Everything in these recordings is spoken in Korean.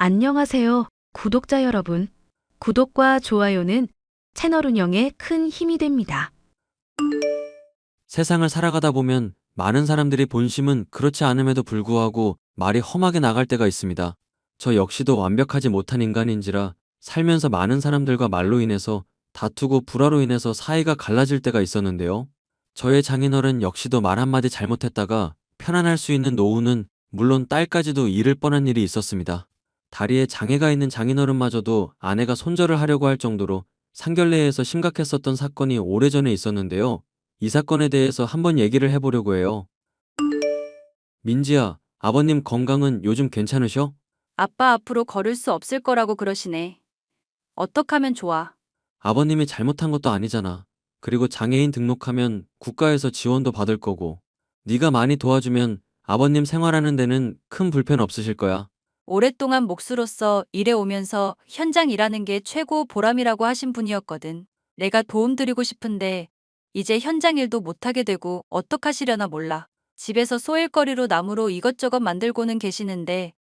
안녕하세요, 구독자 여러분. 구독과 좋아요는 채널 운영에 큰 힘이 됩니다. 세상을 살아가다 보면 많은 사람들이 본심은 그렇지 않음에도 불구하고 말이 험하게 나갈 때가 있습니다. 저 역시도 완벽하지 못한 인간인지라 살면서 많은 사람들과 말로 인해서 다투고 불화로 인해서 사이가 갈라질 때가 있었는데요. 저의 장인어른 역시도 말 한마디 잘못했다가 편안할 수 있는 노후는 물론 딸까지도 잃을 뻔한 일이 있었습니다. 다리에 장애가 있는 장인어른마저도 아내가 손절을 하려고 할 정도로 상견례에서 심각했었던 사건이 오래전에 있었는데요. 이 사건에 대해서 한번 얘기를 해보려고 해요. 민지야, 아버님 건강은 요즘 괜찮으셔? 아빠 앞으로 걸을 수 없을 거라고 그러시네. 어떡하면 좋아? 아버님이 잘못한 것도 아니잖아. 그리고 장애인 등록하면 국가에서 지원도 받을 거고. 네가 많이 도와주면 아버님 생활하는 데는 큰 불편 없으실 거야. 오랫동안 몫으로서 일해오면서 현장 일하는 게 최고 보람이라고 하신 분이었거든. 내가 도움드리고 싶은데 이제 현장 일도 못하게 되고 어떡하시려나 몰라. 집에서 소일거리로 나무로 이것저것 만들고는 계시는데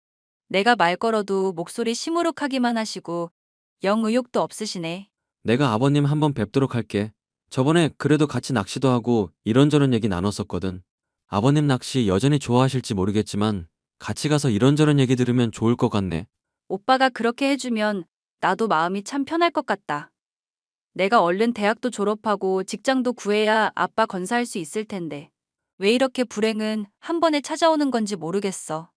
내가 말 걸어도 목소리 시무룩하기만 하시고 영 의욕도 없으시네. 내가 아버님 한번 뵙도록 할게. 저번에 그래도 같이 낚시도 하고 이런저런 얘기 나눴었거든. 아버님 낚시 여전히 좋아하실지 모르겠지만 같이 가서 이런저런 얘기 들으면 좋을 것 같네. 오빠가 그렇게 해주면 나도 마음이 참 편할 것 같다. 내가 얼른 대학도 졸업하고 직장도 구해야 아빠 건사할 수 있을 텐데. 왜 이렇게 불행은 한 번에 찾아오는 건지 모르겠어.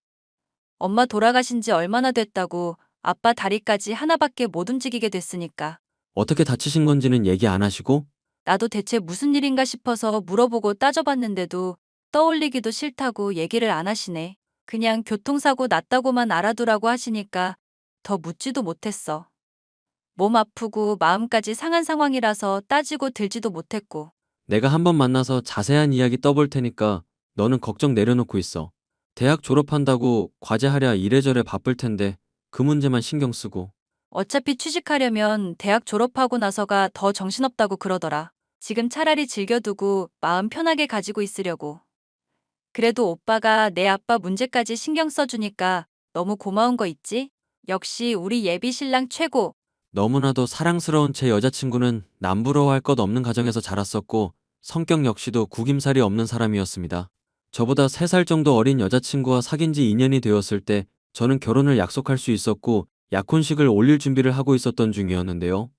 엄마 돌아가신 지 얼마나 됐다고 아빠 다리까지 하나밖에 못 움직이게 됐으니까. 어떻게 다치신 건지는 얘기 안 하시고? 나도 대체 무슨 일인가 싶어서 물어보고 따져봤는데도 떠올리기도 싫다고 얘기를 안 하시네. 그냥 교통사고 났다고만 알아두라고 하시니까 더 묻지도 못했어. 몸 아프고 마음까지 상한 상황이라서 따지고 들지도 못했고. 내가 한번 만나서 자세한 이야기 떠볼 테니까 너는 걱정 내려놓고 있어. 대학 졸업한다고 과제하랴 이래저래 바쁠 텐데 그 문제만 신경 쓰고. 어차피 취직하려면 대학 졸업하고 나서가 더 정신없다고 그러더라. 지금 차라리 즐겨두고 마음 편하게 가지고 있으려고. 그래도 오빠가 내 아빠 문제까지 신경 써주니까 너무 고마운 거 있지? 역시 우리 예비 신랑 최고. 너무나도 사랑스러운 제 여자친구는 남부러워할 것 없는 가정에서 자랐었고 성격 역시도 구김살이 없는 사람이었습니다. 저보다 3살 정도 어린 여자친구와 사귄 지 2년이 되었을 때 저는 결혼을 약속할 수 있었고 약혼식을 올릴 준비를 하고 있었던 중이었는데요.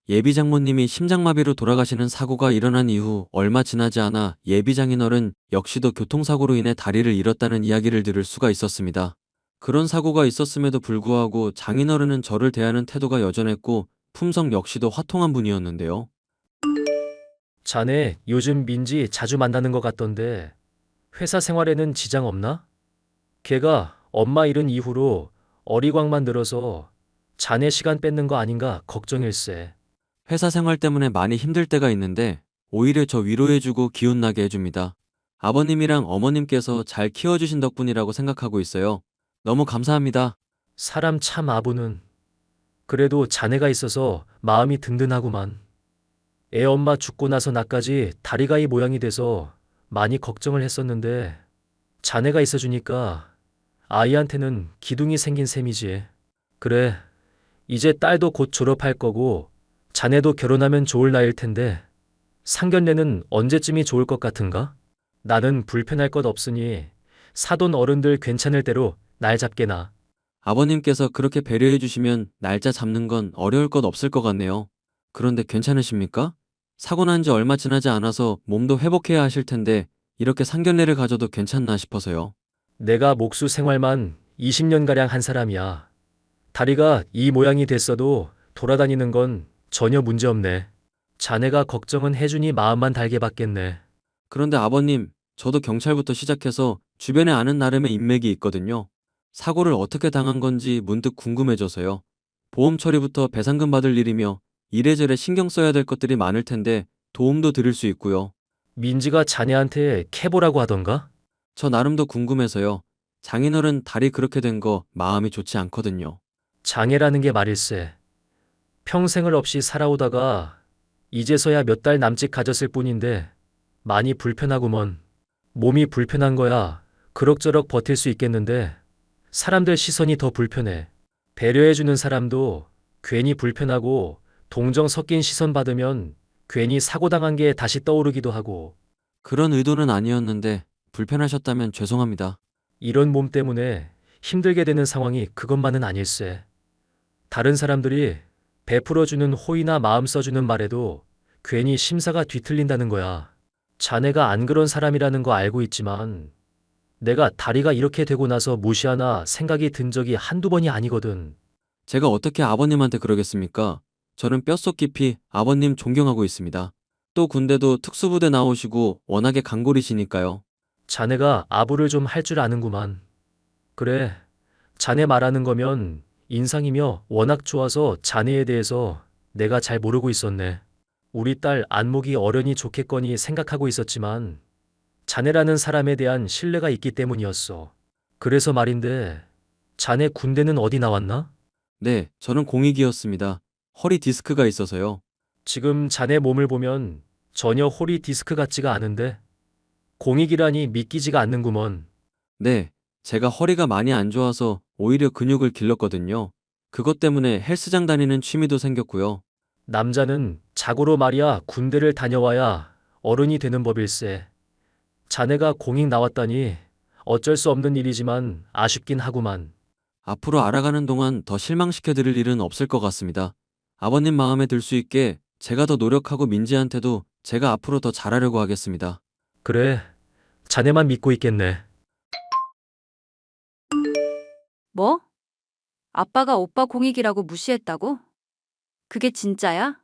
예비 장모님이 심장마비로 돌아가시는 사고가 일어난 이후 얼마 지나지 않아 예비 장인어른 역시도 교통사고로 인해 다리를 잃었다는 이야기를 들을 수가 있었습니다. 그런 사고가 있었음에도 불구하고 장인어른은 저를 대하는 태도가 여전했고 품성 역시도 화통한 분이었는데요. 자네 요즘 민지 자주 만나는 것 같던데 회사 생활에는 지장 없나? 걔가 엄마 잃은 이후로 어리광만 늘어서 자네 시간 뺏는 거 아닌가 걱정일세. 회사 생활 때문에 많이 힘들 때가 있는데 오히려 저 위로해주고 기운나게 해줍니다. 아버님이랑 어머님께서 잘 키워주신 덕분이라고 생각하고 있어요. 너무 감사합니다. 사람 참 아부는 그래도 자네가 있어서 마음이 든든하구만. 애 엄마 죽고 나서 나까지 다리가 이 모양이 돼서 많이 걱정을 했었는데 자네가 있어주니까 아이한테는 기둥이 생긴 셈이지. 그래, 이제 딸도 곧 졸업할 거고 자네도 결혼하면 좋을 나이일 텐데 상견례는 언제쯤이 좋을 것 같은가? 나는 불편할 것 없으니 사돈 어른들 괜찮을 대로 날 잡게나. 아버님께서 그렇게 배려해주시면 날짜 잡는 건 어려울 것 없을 것 같네요. 그런데 괜찮으십니까? 사고 난 지 얼마 지나지 않아서 몸도 회복해야 하실 텐데 이렇게 상견례를 가져도 괜찮나 싶어서요. 내가 목수 생활만 20년가량 한 사람이야. 다리가 이 모양이 됐어도 돌아다니는 건 전혀 문제없네. 자네가 걱정은 해주니 마음만 달게 받겠네. 그런데 아버님, 저도 경찰부터 시작해서 주변에 아는 나름의 인맥이 있거든요. 사고를 어떻게 당한 건지 문득 궁금해져서요. 보험 처리부터 배상금 받을 일이며 이래저래 신경 써야 될 것들이 많을 텐데 도움도 드릴 수 있고요. 민지가 자네한테 캐보라고 하던가? 저 나름도 궁금해서요. 장인어른 다리 그렇게 된 거 마음이 좋지 않거든요. 장애라는 게 말일세. 평생을 없이 살아오다가 이제서야 몇 달 남짓 가졌을 뿐인데 많이 불편하구먼. 몸이 불편한 거야 그럭저럭 버틸 수 있겠는데 사람들 시선이 더 불편해. 배려해주는 사람도 괜히 불편하고 동정 섞인 시선 받으면 괜히 사고당한 게 다시 떠오르기도 하고 그런 의도는 아니었는데 불편하셨다면 죄송합니다. 이런 몸 때문에 힘들게 되는 상황이 그것만은 아닐세. 다른 사람들이 베풀어주는 호의나 마음 써주는 말에도 괜히 심사가 뒤틀린다는 거야. 자네가 안 그런 사람이라는 거 알고 있지만 내가 다리가 이렇게 되고 나서 무시하나 생각이 든 적이 한두 번이 아니거든. 제가 어떻게 아버님한테 그러겠습니까? 저는 뼛속 깊이 아버님 존경하고 있습니다. 또 군대도 특수부대 나오시고 워낙에 강골이시니까요. 자네가 아부를 좀 할 줄 아는구만. 그래, 자네 말하는 거면 인상이며 워낙 좋아서 자네에 대해서 내가 잘 모르고 있었네. 우리 딸 안목이 어련히 좋겠거니 생각하고 있었지만 자네라는 사람에 대한 신뢰가 있기 때문이었어. 그래서 말인데 자네 군대는 어디 나왔나? 네, 저는 공익이었습니다. 허리 디스크가 있어서요. 지금 자네 몸을 보면 전혀 홀이 디스크 같지가 않은데 공익이라니 믿기지가 않는구먼. 네, 제가 허리가 많이 안 좋아서 오히려 근육을 길렀거든요. 그것 때문에 헬스장 다니는 취미도 생겼고요. 남자는 자고로 말이야 군대를 다녀와야 어른이 되는 법일세. 자네가 공익 나왔다니 어쩔 수 없는 일이지만 아쉽긴 하구만. 앞으로 알아가는 동안 더 실망시켜드릴 일은 없을 것 같습니다. 아버님 마음에 들 수 있게 제가 더 노력하고 민지한테도 제가 앞으로 더 잘하려고 하겠습니다. 그래, 자네만 믿고 있겠네. 뭐? 아빠가 오빠 공익이라고 무시했다고? 그게 진짜야?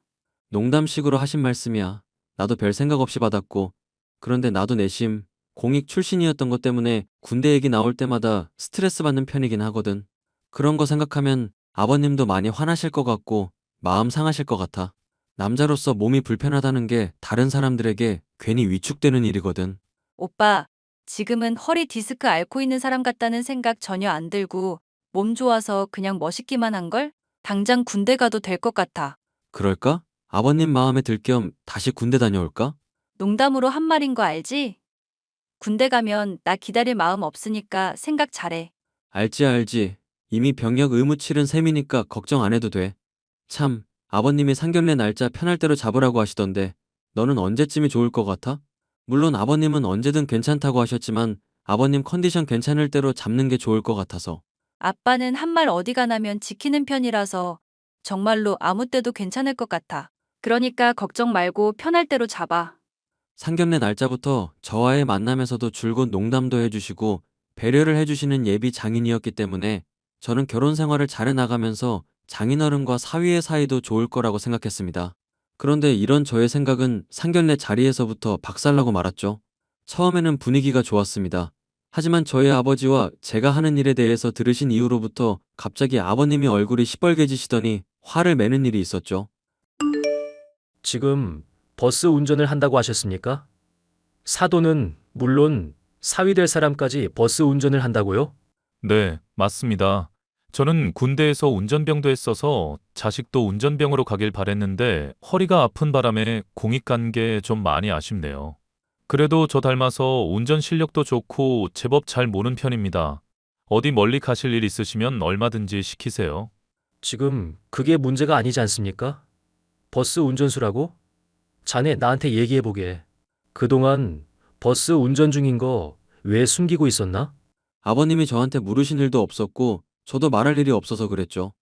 농담식으로 하신 말씀이야. 나도 별 생각 없이 받았고, 그런데 나도 내심 공익 출신이었던 것 때문에 군대 얘기 나올 때마다 스트레스 받는 편이긴 하거든. 그런 거 생각하면 아버님도 많이 화나실 것 같고 마음 상하실 것 같아. 남자로서 몸이 불편하다는 게 다른 사람들에게 괜히 위축되는 일이거든. 오빠, 지금은 허리 디스크 앓고 있는 사람 같다는 생각 전혀 안 들고 몸 좋아서 그냥 멋있기만 한걸? 당장 군대 가도 될 것 같아. 그럴까? 아버님 마음에 들 겸 다시 군대 다녀올까? 농담으로 한 말인 거 알지? 군대 가면 나 기다릴 마음 없으니까 생각 잘해. 알지. 이미 병역 의무 치른 셈이니까 걱정 안 해도 돼. 참, 아버님이 상견례 날짜 편할 대로 잡으라고 하시던데, 너는 언제쯤이 좋을 것 같아? 물론 아버님은 언제든 괜찮다고 하셨지만, 아버님 컨디션 괜찮을 대로 잡는 게 좋을 것 같아서. 아빠는 한 말 어디 가나면 지키는 편이라서 정말로 아무 때도 괜찮을 것 같아. 그러니까 걱정 말고 편할 대로 잡아. 상견례 날짜부터 저와의 만남에서도 줄곧 농담도 해주시고, 배려를 해주시는 예비 장인이었기 때문에, 저는 결혼 생활을 잘해 나가면서 장인어른과 사위의 사이도 좋을 거라고 생각했습니다. 그런데 이런 저의 생각은 상견례 자리에서부터 박살나고 말았죠. 처음에는 분위기가 좋았습니다. 하지만 저희 아버지와 제가 하는 일에 대해서 들으신 이후로부터 갑자기 아버님이 얼굴이 시뻘개지시더니 화를 매는 일이 있었죠. 지금 버스 운전을 한다고 하셨습니까? 사도는 물론 사위 될 사람까지 버스 운전을 한다고요? 네, 맞습니다. 저는 군대에서 운전병도 했어서 자식도 운전병으로 가길 바랬는데 허리가 아픈 바람에 공익 간 게 좀 많이 아쉽네요. 그래도 저 닮아서 운전 실력도 좋고 제법 잘 모는 편입니다. 어디 멀리 가실 일 있으시면 얼마든지 시키세요. 지금 그게 문제가 아니지 않습니까? 버스 운전수라고? 자네 나한테 얘기해보게. 그동안 버스 운전 중인 거 왜 숨기고 있었나? 아버님이 저한테 물으신 일도 없었고 저도 말할 일이 없어서 그랬죠.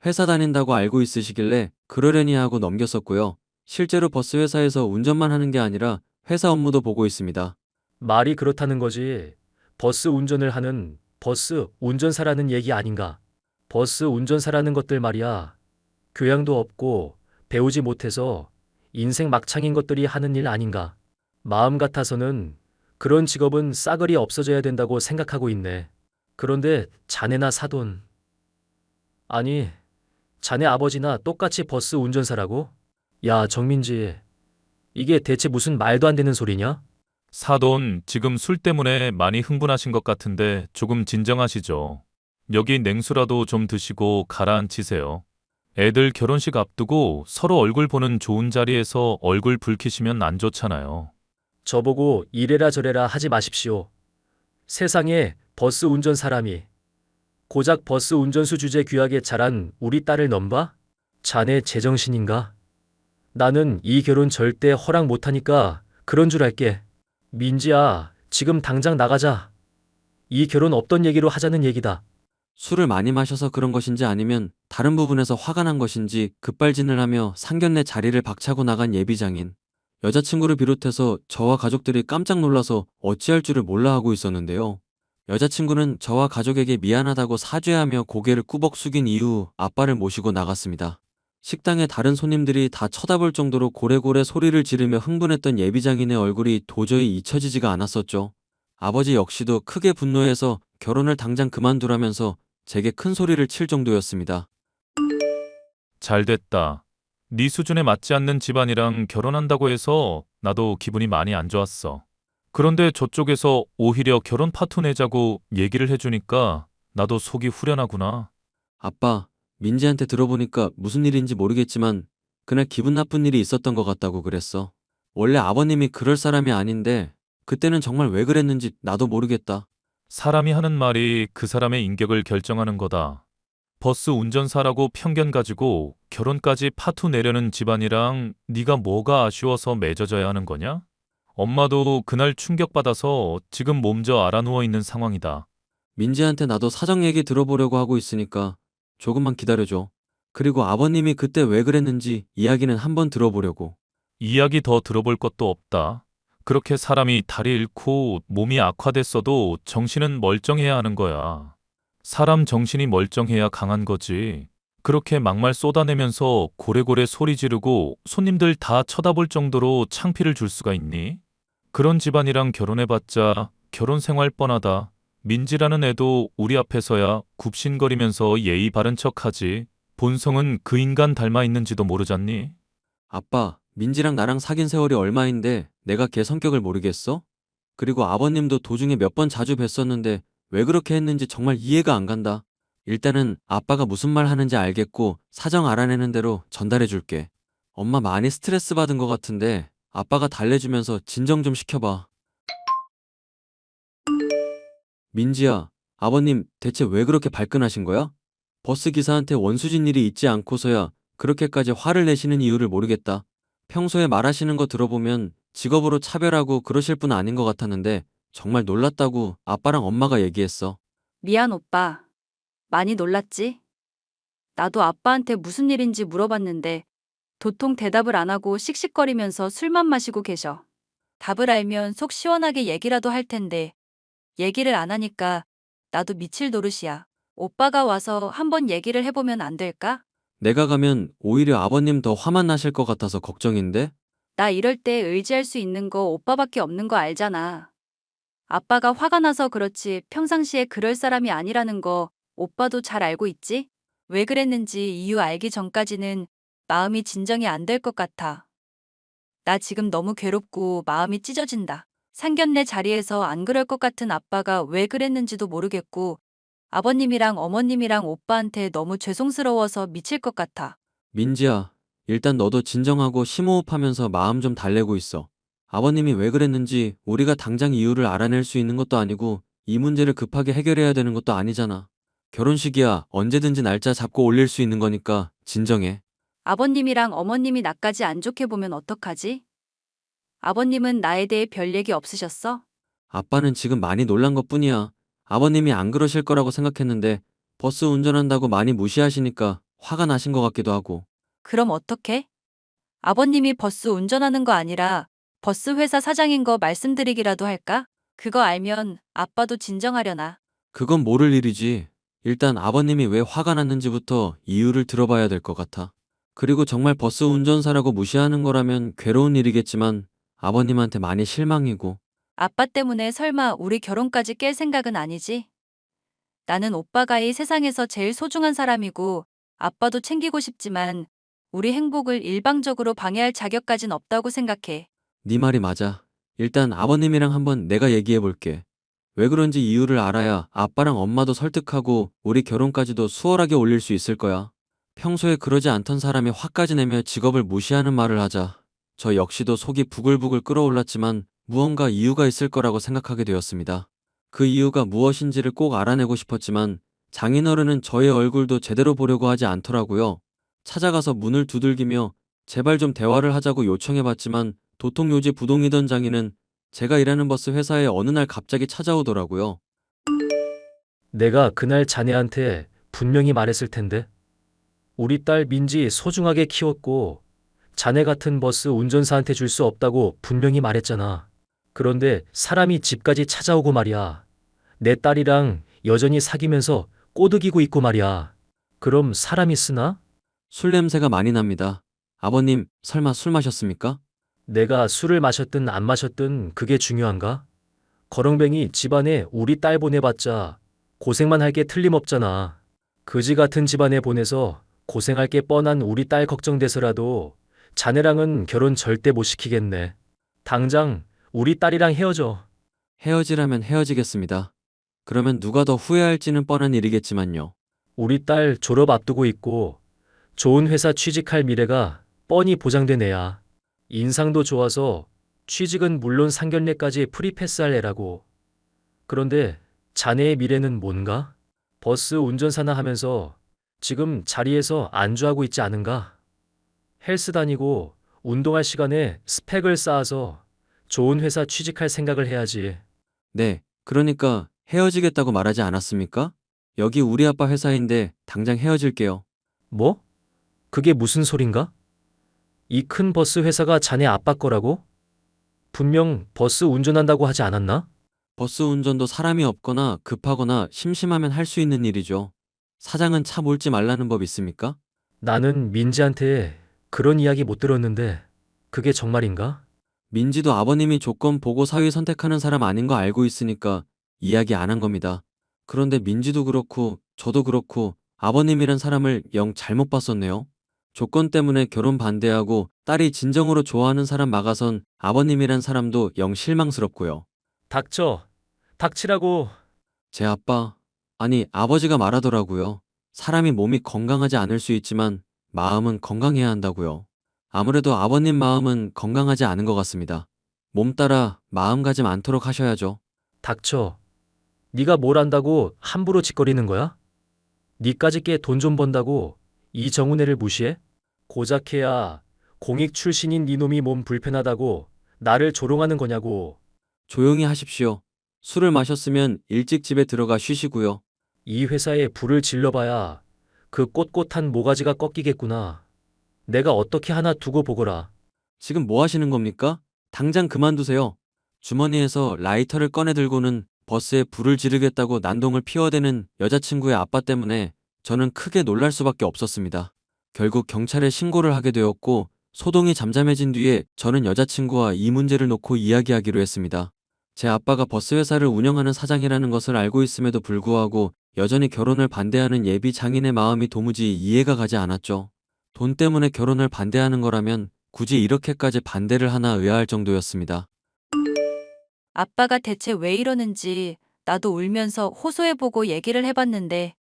회사 다닌다고 알고 있으시길래 그러려니 하고 넘겼었고요. 실제로 버스 회사에서 운전만 하는 게 아니라 회사 업무도 보고 있습니다. 말이 그렇다는 거지. 버스 운전을 하는 버스 운전사라는 얘기 아닌가? 버스 운전사라는 것들 말이야. 교양도 없고 배우지 못해서 인생 막창인 것들이 하는 일 아닌가? 마음 같아서는 그런 직업은 싸그리 없어져야 된다고 생각하고 있네. 그런데 자네나 사돈. 아니, 자네 아버지나 똑같이 버스 운전사라고? 야, 정민지. 이게 대체 무슨 말도 안 되는 소리냐? 사돈, 지금 술 때문에 많이 흥분하신 것 같은데 조금 진정하시죠. 여기 냉수라도 좀 드시고 가라앉히세요. 애들 결혼식 앞두고 서로 얼굴 보는 좋은 자리에서 얼굴 붉히시면 안 좋잖아요. 저보고 이래라 저래라 하지 마십시오. 세상에 버스 운전 사람이 고작 버스 운전수 주제 귀하게 자란 우리 딸을 넘봐? 자네 제정신인가? 나는 이 결혼 절대 허락 못하니까 그런 줄 알게. 민지야, 지금 당장 나가자. 이 결혼 없던 얘기로 하자는 얘기다. 술을 많이 마셔서 그런 것인지 아니면 다른 부분에서 화가 난 것인지 급발진을 하며 상견례 자리를 박차고 나간 예비장인. 여자친구를 비롯해서 저와 가족들이 깜짝 놀라서 어찌할 줄을 몰라 하고 있었는데요. 여자친구는 저와 가족에게 미안하다고 사죄하며 고개를 꾸벅 숙인 이후 아빠를 모시고 나갔습니다. 식당에 다른 손님들이 다 쳐다볼 정도로 고래고래 소리를 지르며 흥분했던 예비장인의 얼굴이 도저히 잊혀지지가 않았었죠. 아버지 역시도 크게 분노해서 결혼을 당장 그만두라면서 제게 큰 소리를 칠 정도였습니다. 잘 됐다. 네 수준에 맞지 않는 집안이랑 결혼한다고 해서 나도 기분이 많이 안 좋았어. 그런데 저쪽에서 오히려 결혼 파토 내자고 얘기를 해주니까 나도 속이 후련하구나. 아빠, 민지한테 들어보니까 무슨 일인지 모르겠지만 그날 기분 나쁜 일이 있었던 것 같다고 그랬어. 원래 아버님이 그럴 사람이 아닌데 그때는 정말 왜 그랬는지 나도 모르겠다. 사람이 하는 말이 그 사람의 인격을 결정하는 거다. 버스 운전사라고 편견 가지고 결혼까지 파토 내려는 집안이랑 네가 뭐가 아쉬워서 맺어져야 하는 거냐? 엄마도 그날 충격받아서 지금 몸져 알아 누워 있는 상황이다. 민지한테 나도 사정 얘기 들어보려고 하고 있으니까 조금만 기다려줘. 그리고 아버님이 그때 왜 그랬는지 이야기는 한번 들어보려고. 이야기 더 들어볼 것도 없다. 그렇게 사람이 다리 잃고 몸이 악화됐어도 정신은 멀쩡해야 하는 거야. 사람 정신이 멀쩡해야 강한 거지. 그렇게 막말 쏟아내면서 고래고래 소리 지르고 손님들 다 쳐다볼 정도로 창피를 줄 수가 있니? 그런 집안이랑 결혼해봤자 결혼 생활 뻔하다. 민지라는 애도 우리 앞에서야 굽신거리면서 예의 바른 척하지. 본성은 그 인간 닮아 있는지도 모르잖니? 아빠, 민지랑 나랑 사귄 세월이 얼마인데 내가 걔 성격을 모르겠어? 그리고 아버님도 도중에 몇 번 자주 뵀었는데 왜 그렇게 했는지 정말 이해가 안 간다. 일단은 아빠가 무슨 말 하는지 알겠고 사정 알아내는 대로 전달해 줄게. 엄마 많이 스트레스 받은 것 같은데 아빠가 달래주면서 진정 좀 시켜봐. 민지야, 아버님 대체 왜 그렇게 발끈하신 거야? 버스 기사한테 원수진 일이 있지 않고서야 그렇게까지 화를 내시는 이유를 모르겠다. 평소에 말하시는 거 들어보면 직업으로 차별하고 그러실 분 아닌 것 같았는데 정말 놀랐다고 아빠랑 엄마가 얘기했어. 미안, 오빠. 많이 놀랐지? 나도 아빠한테 무슨 일인지 물어봤는데 도통 대답을 안 하고 씩씩거리면서 술만 마시고 계셔. 답을 알면 속 시원하게 얘기라도 할 텐데 얘기를 안 하니까 나도 미칠 노릇이야. 오빠가 와서 한번 얘기를 해보면 안 될까? 내가 가면 오히려 아버님 더 화만 나실 것 같아서 걱정인데? 나 이럴 때 의지할 수 있는 거 오빠밖에 없는 거 알잖아. 아빠가 화가 나서 그렇지 평상시에 그럴 사람이 아니라는 거 오빠도 잘 알고 있지? 왜 그랬는지 이유 알기 전까지는 마음이 진정이 안 될 것 같아. 나 지금 너무 괴롭고 마음이 찢어진다. 상견례 자리에서 안 그럴 것 같은 아빠가 왜 그랬는지도 모르겠고 아버님이랑 어머님이랑 오빠한테 너무 죄송스러워서 미칠 것 같아. 민지야, 일단 너도 진정하고 심호흡하면서 마음 좀 달래고 있어. 아버님이 왜 그랬는지 우리가 당장 이유를 알아낼 수 있는 것도 아니고 이 문제를 급하게 해결해야 되는 것도 아니잖아. 결혼식이야 언제든지 날짜 잡고 올릴 수 있는 거니까 진정해. 아버님이랑 어머님이 나까지 안 좋게 보면 어떡하지? 아버님은 나에 대해 별 얘기 없으셨어? 아빠는 지금 많이 놀란 것뿐이야. 아버님이 안 그러실 거라고 생각했는데 버스 운전한다고 많이 무시하시니까 화가 나신 것 같기도 하고. 그럼 어떡해? 아버님이 버스 운전하는 거 아니라 버스 회사 사장인 거 말씀드리기라도 할까? 그거 알면 아빠도 진정하려나? 그건 모를 일이지. 일단 아버님이 왜 화가 났는지부터 이유를 들어봐야 될 것 같아. 그리고 정말 버스 운전사라고 무시하는 거라면 괴로운 일이겠지만 아버님한테 많이 실망이고. 아빠 때문에 설마 우리 결혼까지 깰 생각은 아니지? 나는 오빠가 이 세상에서 제일 소중한 사람이고 아빠도 챙기고 싶지만 우리 행복을 일방적으로 방해할 자격까진 없다고 생각해. 네 말이 맞아. 일단 아버님이랑 한번 내가 얘기해 볼게. 왜 그런지 이유를 알아야 아빠랑 엄마도 설득하고 우리 결혼까지도 수월하게 올릴 수 있을 거야. 평소에 그러지 않던 사람이 화까지 내며 직업을 무시하는 말을 하자. 저 역시도 속이 부글부글 끓어올랐지만 무언가 이유가 있을 거라고 생각하게 되었습니다. 그 이유가 무엇인지를 꼭 알아내고 싶었지만 장인어른은 저의 얼굴도 제대로 보려고 하지 않더라고요. 찾아가서 문을 두들기며 제발 좀 대화를 하자고 요청해봤지만 도통 요지 부동이던 장인은 제가 일하는 버스 회사에 어느 날 갑자기 찾아오더라고요. 내가 그날 자네한테 분명히 말했을 텐데. 우리 딸 민지 소중하게 키웠고 자네 같은 버스 운전사한테 줄 수 없다고 분명히 말했잖아. 그런데 사람이 집까지 찾아오고 말이야. 내 딸이랑 여전히 사귀면서 꼬드기고 있고 말이야. 그럼 사람이 쓰나? 술 냄새가 많이 납니다. 아버님, 설마 술 마셨습니까? 내가 술을 마셨든 안 마셨든 그게 중요한가? 거렁뱅이 집안에 우리 딸 보내봤자 고생만 할 게 틀림없잖아. 그지 같은 집안에 보내서 고생할 게 뻔한 우리 딸 걱정돼서라도 자네랑은 결혼 절대 못 시키겠네. 당장 우리 딸이랑 헤어져. 헤어지라면 헤어지겠습니다. 그러면 누가 더 후회할지는 뻔한 일이겠지만요. 우리 딸 졸업 앞두고 있고 좋은 회사 취직할 미래가 뻔히 보장된 애야. 인상도 좋아서 취직은 물론 상견례까지 프리패스할 애라고. 그런데 자네의 미래는 뭔가? 버스 운전사나 하면서 지금 자리에서 안주하고 있지 않은가? 헬스 다니고 운동할 시간에 스펙을 쌓아서 좋은 회사 취직할 생각을 해야지. 네, 그러니까 헤어지겠다고 말하지 않았습니까? 여기 우리 아빠 회사인데 당장 헤어질게요. 뭐? 그게 무슨 소린가? 이 큰 버스 회사가 자네 아빠 거라고? 분명 버스 운전한다고 하지 않았나? 버스 운전도 사람이 없거나 급하거나 심심하면 할 수 있는 일이죠. 사장은 차 몰지 말라는 법 있습니까? 나는 민지한테 그런 이야기 못 들었는데 그게 정말인가? 민지도 아버님이 조건 보고 사위 선택하는 사람 아닌 거 알고 있으니까 이야기 안 한 겁니다. 그런데 민지도 그렇고 저도 그렇고 아버님이란 사람을 영 잘못 봤었네요. 조건 때문에 결혼 반대하고 딸이 진정으로 좋아하는 사람 막아선 아버님이란 사람도 영 실망스럽고요. 닥쳐. 닥치라고. 제 아빠, 아니 아버지가 말하더라고요. 사람이 몸이 건강하지 않을 수 있지만 마음은 건강해야 한다고요. 아무래도 아버님 마음은 건강하지 않은 것 같습니다. 몸 따라 마음가짐 않도록 하셔야죠. 닥쳐. 네가 뭘 안다고 함부로 짓거리는 거야? 니까짓 게 돈 좀 번다고 이정훈애를 무시해? 고작해야 공익 출신인 네 놈이 몸 불편하다고 나를 조롱하는 거냐고. 조용히 하십시오. 술을 마셨으면 일찍 집에 들어가 쉬시고요. 이 회사에 불을 질러봐야 그 꼿꼿한 모가지가 꺾이겠구나. 내가 어떻게 하나 두고 보거라. 지금 뭐 하시는 겁니까? 당장 그만두세요. 주머니에서 라이터를 꺼내 들고는 버스에 불을 지르겠다고 난동을 피워대는 여자친구의 아빠 때문에 저는 크게 놀랄 수밖에 없었습니다. 결국 경찰에 신고를 하게 되었고 소동이 잠잠해진 뒤에 저는 여자친구와 이 문제를 놓고 이야기하기로 했습니다. 제 아빠가 버스 회사를 운영하는 사장이라는 것을 알고 있음에도 불구하고 여전히 결혼을 반대하는 예비 장인의 마음이 도무지 이해가 가지 않았죠. 돈 때문에 결혼을 반대하는 거라면 굳이 이렇게까지 반대를 하나 의아할 정도였습니다. 아빠가 대체 왜 이러는지 나도 울면서 호소해보고 얘기를 해봤는데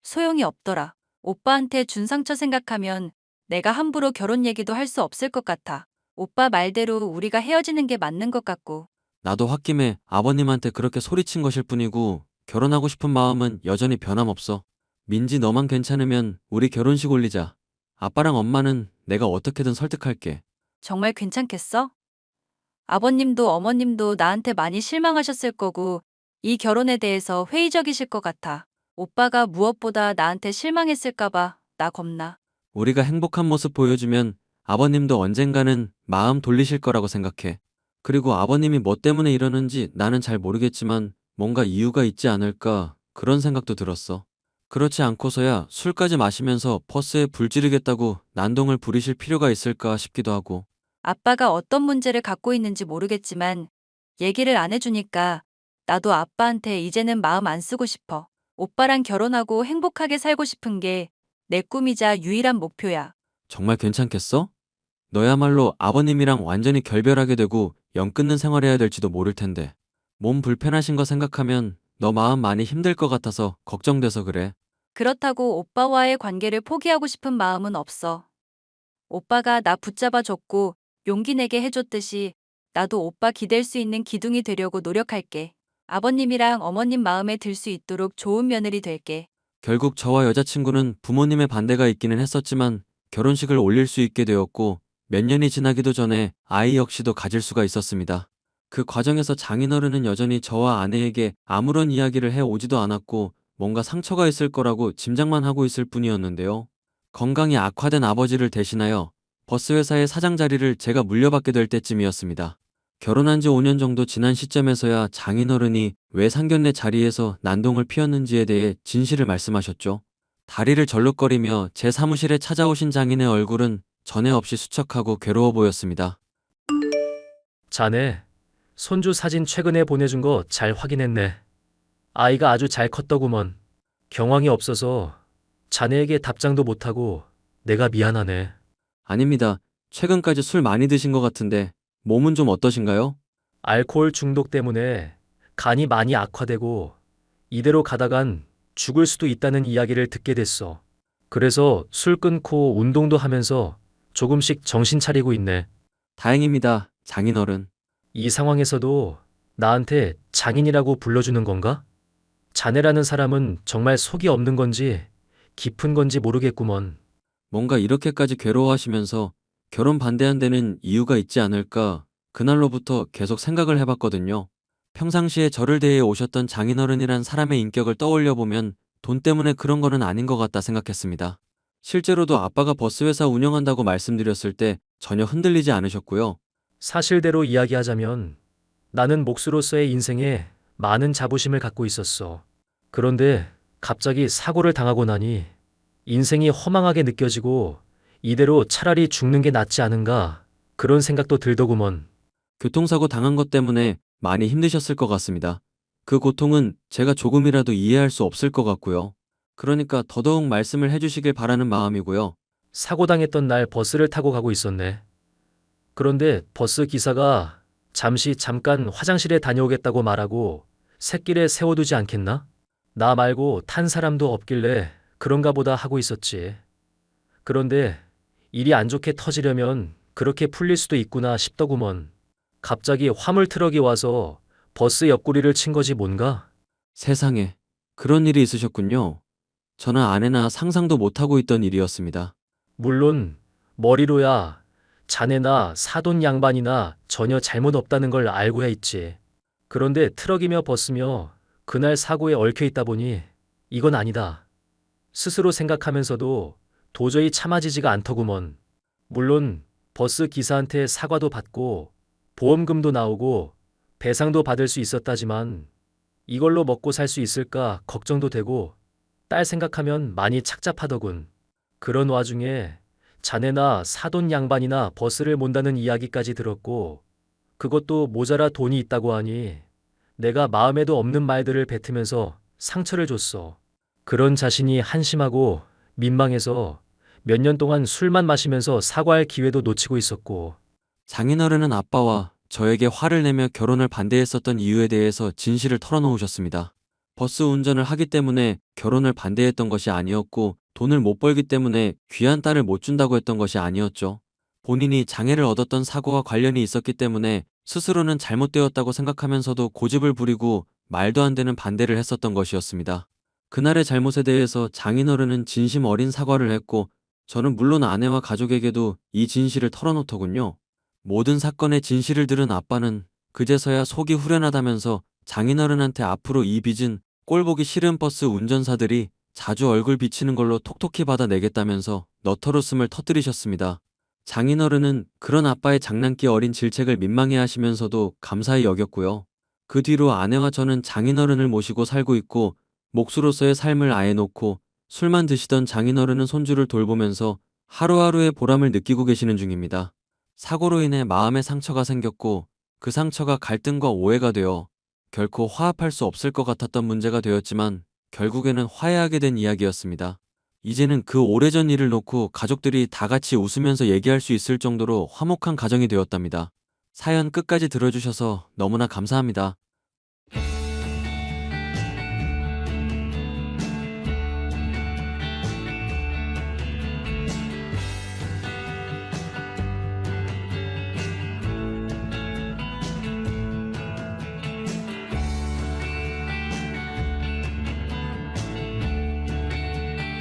소용이 없더라. 오빠한테 준 상처 생각하면 내가 함부로 결혼 얘기도 할 수 없을 것 같아. 오빠 말대로 우리가 헤어지는 게 맞는 것 같고. 나도 홧김에 아버님한테 그렇게 소리친 것일 뿐이고 결혼하고 싶은 마음은 여전히 변함없어. 민지 너만 괜찮으면 우리 결혼식 올리자. 아빠랑 엄마는 내가 어떻게든 설득할게. 정말 괜찮겠어? 아버님도 어머님도 나한테 많이 실망하셨을 거고 이 결혼에 대해서 회의적이실 것 같아. 오빠가 무엇보다 나한테 실망했을까봐 나 겁나. 우리가 행복한 모습 보여주면 아버님도 언젠가는 마음 돌리실 거라고 생각해. 그리고 아버님이 뭐 때문에 이러는지 나는 잘 모르겠지만 뭔가 이유가 있지 않을까 그런 생각도 들었어. 그렇지 않고서야 술까지 마시면서 버스에 불 지르겠다고 난동을 부리실 필요가 있을까 싶기도 하고. 아빠가 어떤 문제를 갖고 있는지 모르겠지만 얘기를 안 해주니까 나도 아빠한테 이제는 마음 안 쓰고 싶어. 오빠랑 결혼하고 행복하게 살고 싶은 게 내 꿈이자 유일한 목표야. 정말 괜찮겠어? 너야말로 아버님이랑 완전히 결별하게 되고 영 끊는 생활해야 될지도 모를 텐데. 몸 불편하신 거 생각하면 너 마음 많이 힘들 것 같아서 걱정돼서 그래. 그렇다고 오빠와의 관계를 포기하고 싶은 마음은 없어. 오빠가 나 붙잡아줬고 용기 내게 해줬듯이 나도 오빠 기댈 수 있는 기둥이 되려고 노력할게. 아버님이랑 어머님 마음에 들 수 있도록 좋은 며느리 될게. 결국 저와 여자친구는 부모님의 반대가 있기는 했었지만 결혼식을 올릴 수 있게 되었고 몇 년이 지나기도 전에 아이 역시도 가질 수가 있었습니다. 그 과정에서 장인어른은 여전히 저와 아내에게 아무런 이야기를 해 오지도 않았고 뭔가 상처가 있을 거라고 짐작만 하고 있을 뿐이었는데요. 건강이 악화된 아버지를 대신하여 버스 회사의 사장 자리를 제가 물려받게 될 때쯤이었습니다. 결혼한 지 5년 정도 지난 시점에서야 장인어른이 왜 상견례 자리에서 난동을 피웠는지에 대해 진실을 말씀하셨죠. 다리를 절룩거리며 제 사무실에 찾아오신 장인의 얼굴은 전에 없이 수척하고 괴로워 보였습니다. 자네, 손주 사진 최근에 보내준 거 잘 확인했네. 아이가 아주 잘 컸더구먼. 경황이 없어서 자네에게 답장도 못하고 내가 미안하네. 아닙니다. 최근까지 술 많이 드신 것 같은데 몸은 좀 어떠신가요? 알코올 중독 때문에 간이 많이 악화되고 이대로 가다간 죽을 수도 있다는 이야기를 듣게 됐어. 그래서 술 끊고 운동도 하면서 조금씩 정신 차리고 있네. 다행입니다, 장인어른. 이 상황에서도 나한테 장인이라고 불러주는 건가? 자네라는 사람은 정말 속이 없는 건지 깊은 건지 모르겠구먼. 뭔가 이렇게까지 괴로워하시면서 결혼 반대한다는 이유가 있지 않을까 그날로부터 계속 생각을 해봤거든요. 평상시에 저를 대해 오셨던 장인어른이란 사람의 인격을 떠올려 보면 돈 때문에 그런 거는 아닌 것 같다 생각했습니다. 실제로도 아빠가 버스회사 운영한다고 말씀드렸을 때 전혀 흔들리지 않으셨고요. 사실대로 이야기하자면 나는 몫으로서의 인생에 많은 자부심을 갖고 있었어. 그런데 갑자기 사고를 당하고 나니 인생이 허망하게 느껴지고 이대로 차라리 죽는 게 낫지 않은가 그런 생각도 들더구먼. 교통사고 당한 것 때문에 많이 힘드셨을 것 같습니다. 그 고통은 제가 조금이라도 이해할 수 없을 것 같고요. 그러니까 더더욱 말씀을 해주시길 바라는 마음이고요. 사고 당했던 날 버스를 타고 가고 있었네. 그런데 버스 기사가 잠깐 화장실에 다녀오겠다고 말하고 샛길에 세워두지 않겠나? 나 말고 탄 사람도 없길래 그런가 보다 하고 있었지. 그런데 일이 안 좋게 터지려면 그렇게 풀릴 수도 있구나 싶더구먼. 갑자기 화물 트럭이 와서 버스 옆구리를 친 거지 뭔가? 세상에, 그런 일이 있으셨군요. 저는 아내나 상상도 못하고 있던 일이었습니다. 물론 머리로야 자네나 사돈 양반이나 전혀 잘못 없다는 걸 알고야 있지. 그런데 트럭이며 버스며 그날 사고에 얽혀 있다 보니 이건 아니다. 스스로 생각하면서도 도저히 참아지지가 않더구먼. 물론 버스 기사한테 사과도 받고 보험금도 나오고 배상도 받을 수 있었다지만 이걸로 먹고 살 수 있을까 걱정도 되고 딸 생각하면 많이 착잡하더군. 그런 와중에 자네나 사돈 양반이나 버스를 몬다는 이야기까지 들었고 그것도 모자라 돈이 있다고 하니 내가 마음에도 없는 말들을 뱉으면서 상처를 줬어. 그런 자신이 한심하고 민망해서 몇 년 동안 술만 마시면서 사과할 기회도 놓치고 있었고. 장인어른은 아빠와 저에게 화를 내며 결혼을 반대했었던 이유에 대해서 진실을 털어놓으셨습니다. 버스 운전을 하기 때문에 결혼을 반대했던 것이 아니었고 돈을 못 벌기 때문에 귀한 딸을 못 준다고 했던 것이 아니었죠. 본인이 장애를 얻었던 사고와 관련이 있었기 때문에 스스로는 잘못되었다고 생각하면서도 고집을 부리고 말도 안 되는 반대를 했었던 것이었습니다. 그날의 잘못에 대해서 장인어른은 진심 어린 사과를 했고 저는 물론 아내와 가족에게도 이 진실을 털어놓더군요. 모든 사건의 진실을 들은 아빠는 그제서야 속이 후련하다면서 장인어른한테 앞으로 이 빚은 꼴보기 싫은 버스 운전사들이 자주 얼굴 비치는 걸로 톡톡히 받아내겠다면서 너털웃음을 터뜨리셨습니다. 장인어른은 그런 아빠의 장난기 어린 질책을 민망해 하시면서도 감사히 여겼고요. 그 뒤로 아내와 저는 장인어른을 모시고 살고 있고 몫으로서의 삶을 아예 놓고 술만 드시던 장인어른은 손주를 돌보면서 하루하루의 보람을 느끼고 계시는 중입니다. 사고로 인해 마음의 상처가 생겼고 그 상처가 갈등과 오해가 되어 결코 화합할 수 없을 것 같았던 문제가 되었지만 결국에는 화해하게 된 이야기였습니다. 이제는 그 오래전 일을 놓고 가족들이 다 같이 웃으면서 얘기할 수 있을 정도로 화목한 가정이 되었답니다. 사연 끝까지 들어주셔서 너무나 감사합니다.